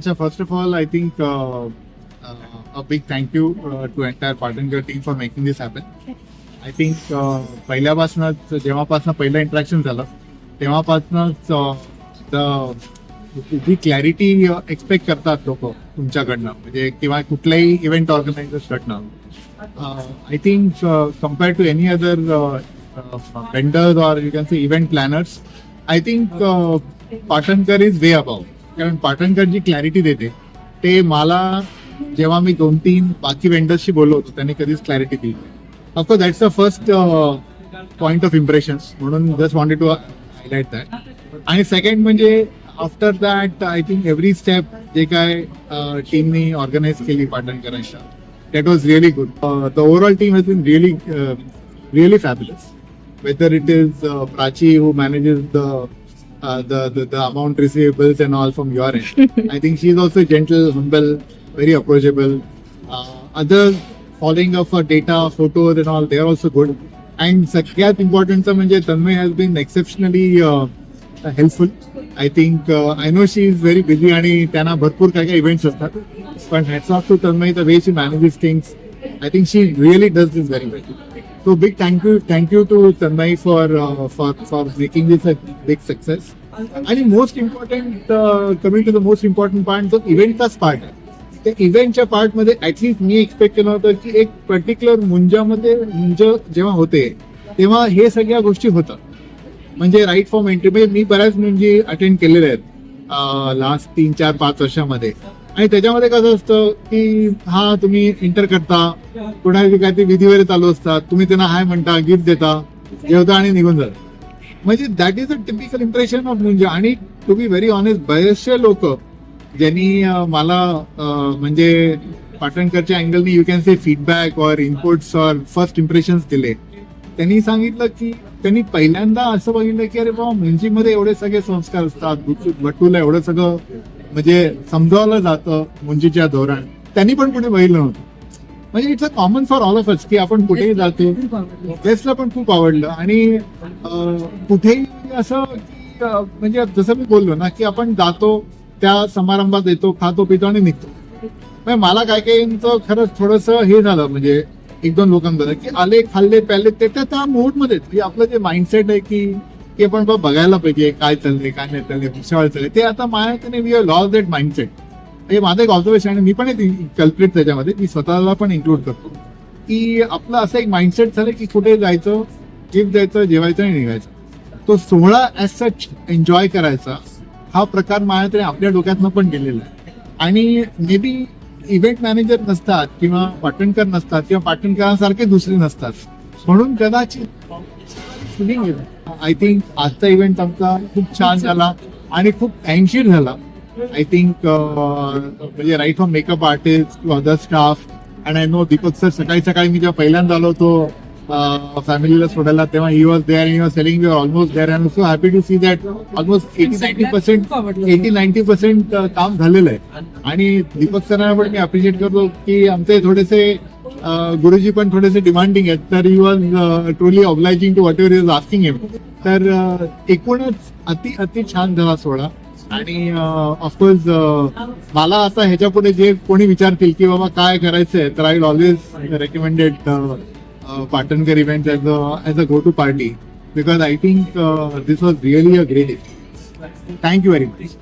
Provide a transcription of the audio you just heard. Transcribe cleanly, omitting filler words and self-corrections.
Acha, first of all, I think a big thank you to entire Partner team for making this happen. I think पहिल्यापासूनच जेव्हापासून पहिलं interaction झालं तेव्हापासूनच जी clarity expect करतात लोक तुमच्याकडनं म्हणजे किंवा कुठल्याही इव्हेंट ऑर्गनायझर्सकडनं I think compared to any other vendors or you can say event planners I think Patankar is way above. कारण पाटणकर जी क्लॅरिटी देते ते मला जेव्हा मी 2-3 बाकी वेंडर्सशी बोललो होतो त्यांनी कधीच क्लॅरिटी दिली. Of course that's the first point of impressions म्हणून just wanted to highlight that. आणि सेकंड म्हणजे after that I think every step जे काय टीमनी ऑर्गनाईज केली पाटणकरांच्या that was really good. The overall team has been really fabulous. Whether it is Prachi who manages the amount receivables and all from your end. I think she is also gentle, humble, very approachable. Others following up for data, photos and all, they are also good. And सगळ्यात important म्हणजे Tanmay has been exceptionally helpful. I think I know she is very busy आणि त्यांना भरपूर काही events असतात. पण hats off to Tanmay, the way she manages things. I think she really does this very well. So big thank you to Tanmay for making this a big success. आणि most important coming to the most important part जो इव्हेंटचाच part आहे. त्या इव्हेंटच्या पार्टमध्ये at least मी expect केलं होतं की एक पर्टिक्युलर मुंज जेव्हा होते तेव्हा हे सगळ्या गोष्टी होतात. म्हणजे राईट फ्रॉम एंट्री म्हणजे मी बऱ्याच मुंजी अटेंड केलेल्या आहेत लास्ट 3-4-5 वर्षामध्ये. आणि त्याच्यामध्ये कसं असतं की हा तुम्ही एंटर करता कोणाची काहीतरी विधीवर चालू असतात तुम्ही त्यांना हाय म्हणता गिफ्ट देता जेवता आणि निघून जाता. म्हणजे that is a typical impression of Munja. आणि टू बी व्हेरी ऑनेस्ट बरेचसे लोक ज्यांनी मला म्हणजे पाटणकरच्या अँगलनी you can say feedback or inputs or first impressions दिले त्यांनी सांगितलं की त्यांनी पहिल्यांदा असं बघितलं की अरे बाबा मुंजीमध्ये एवढे सगळे संस्कार असतात भट्टूला एवढं सगळं म्हणजे समजावलं जातं मुंजीच्या धोरण त्यांनी पण कुठे बघितलं नव्हतं. म्हणजे it's a common for all of us की आपण कुठेही जातो गेस्टला पण खूप आवडलं. आणि कुठेही असं म्हणजे जसं मी बोललो ना की आपण जातो त्या समारंभात येतो खातो पितो आणि निघतो. म्हणजे मला काय काहींचं खरंच थोडंसं हे झालं म्हणजे 1-2 लोकांबद्दल की आले खाल्ले प्याले ते त्या मूडमध्ये म्हणजे आपलं जे माइंडसेट आहे की आपण बघायला पाहिजे काय चाललंय काय नाही चाललंय विषयावर चाललंय ते आता माझ्याने we have lost that mindset. हे माझं एक ऑब्झर्वेशन आहे मी पण कल्प्रिट त्याच्यामध्ये मी स्वतःला पण इन्क्लूड करतो की आपलं असं एक माइंडसेट झालं की कुठे जायचं गिफ्ट द्यायचं जेवायचं आणि निघायचं. तो सोहळा ॲज सच एन्जॉय करायचा हा प्रकार माझ्याकडे आपल्या डोक्यातनं पण गेलेला आहे. आणि मे बी इव्हेंट मॅनेजर नसतात किंवा पाटणकर नसतात किंवा पाटणकरांसारखे दुसरे नसतात म्हणून कदाचित फिलिंग येतं. आय थिंक आजचा इव्हेंट आमचा खूप छान झाला आणि खूप टाइमशीर झाला. I think म्हणजे right from makeup artist to other staff. And I know Deepak sir सकाळी मी जेव्हा पहिल्यांदा आलो होतो फॅमिलीला सोडायला तेव्हा he was there and he was telling we are almost there and so happy to see that almost 80-90% काम झालेलं आहे. आणि दीपक सरांना पण मी अप्रिशिएट करतो की आमचे थोडेसे गुरुजी पण थोडेसे डिमांडिंग आहेत तर he was truly obliging to whatever is asking him. तर एकूणच अति छान झाला सोहळा. आणि ऑफकोर्स मला आता ह्याच्या पुढे जे कोणी विचारतील की बाबा काय करायचंय तर I will always recommended Patankar event as a go to party because I think this was really a great event. Thank you very much.